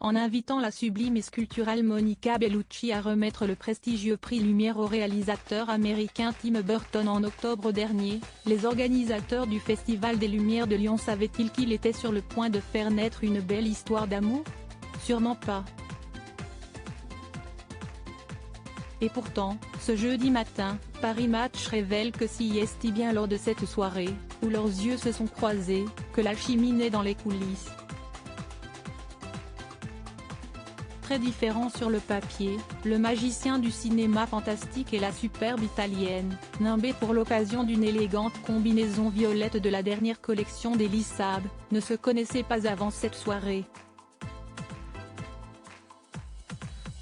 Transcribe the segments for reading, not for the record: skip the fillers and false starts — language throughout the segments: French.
en invitant la sublime et sculpturale Monica Bellucci à remettre le prestigieux prix Lumière au réalisateur américain Tim Burton en octobre dernier. Les organisateurs du Festival des Lumières de Lyon savaient-ils qu'il était sur le point de faire naître une belle histoire d'amour? Sûrement pas. Et pourtant, ce jeudi matin, Paris Match révèle que c'est bien lors de cette soirée, où leurs yeux se sont croisés, que l'alchimie naît dans les coulisses. Très différent sur le papier, le magicien du cinéma fantastique et la superbe italienne, nimbée pour l'occasion d'une élégante combinaison violette de la dernière collection d'Elie Saab, ne se connaissaient pas avant cette soirée.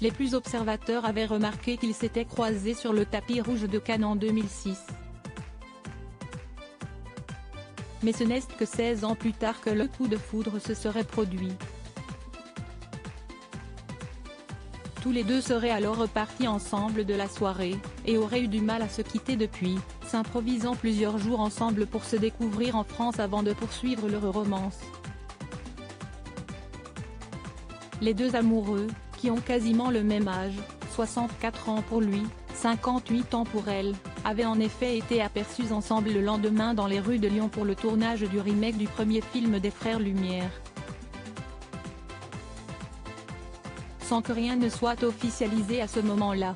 Les plus observateurs avaient remarqué qu'ils s'étaient croisés sur le tapis rouge de Cannes en 2006. Mais ce n'est que 16 ans plus tard que le coup de foudre se serait produit. Tous les deux seraient alors repartis ensemble de la soirée, et auraient eu du mal à se quitter depuis, s'improvisant plusieurs jours ensemble pour se découvrir en France avant de poursuivre leur romance. Les deux amoureux, qui ont quasiment le même âge, 64 ans pour lui, 58 ans pour elle, avaient en effet été aperçus ensemble le lendemain dans les rues de Lyon pour le tournage du remake du premier film des Frères Lumière. Sans que rien ne soit officialisé à ce moment-là.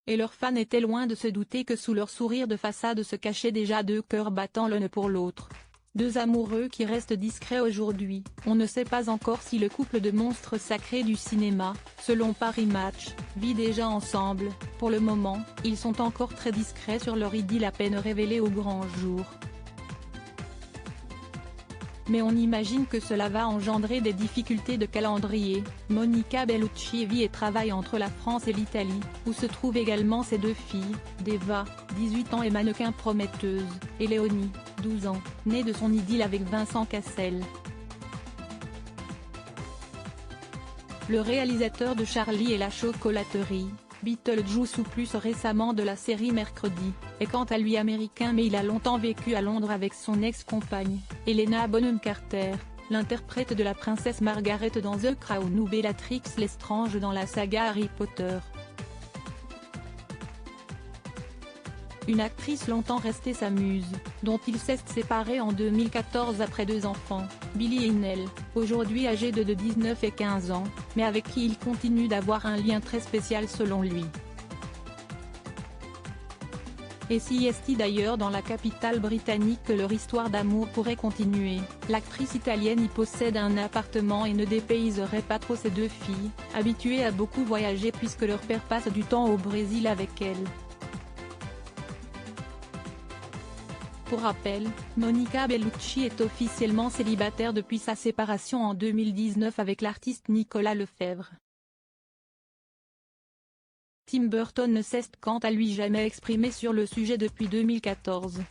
Et leurs fans étaient loin de se douter que sous leur sourire de façade se cachaient déjà deux cœurs battant l'un pour l'autre. Deux amoureux qui restent discrets aujourd'hui. On ne sait pas encore si le couple de monstres sacrés du cinéma, selon Paris Match, vit déjà ensemble. Pour le moment, ils sont encore très discrets sur leur idylle à peine révélée au grand jour. Mais on imagine que cela va engendrer des difficultés de calendrier. Monica Bellucci vit et travaille entre la France et l'Italie, où se trouvent également ses deux filles, Deva, 18 ans et mannequin prometteuse, et Léonie, 12 ans, née de son idylle avec Vincent Cassel. Le réalisateur de Charlie et la chocolaterie, Beetlejuice ou plus récemment de la série Mercredi, est quant à lui américain mais il a longtemps vécu à Londres avec son ex-compagne, Helena Bonham Carter, l'interprète de la princesse Margaret dans The Crown ou Bellatrix Lestrange dans la saga Harry Potter. Une actrice longtemps restée sa muse, dont il s'est séparé en 2014 après deux enfants, Billy et Nell, aujourd'hui âgés de 19 et 15 ans, mais avec qui il continue d'avoir un lien très spécial selon lui. Et si est d'ailleurs dans la capitale britannique que leur histoire d'amour pourrait continuer, l'actrice italienne y possède un appartement et ne dépayserait pas trop ses deux filles, habituées à beaucoup voyager puisque leur père passe du temps au Brésil avec elle. Pour rappel, Monica Bellucci est officiellement célibataire depuis sa séparation en 2019 avec l'artiste Nicolas Lefebvre. Tim Burton ne s'est quant à lui jamais exprimé sur le sujet depuis 2014.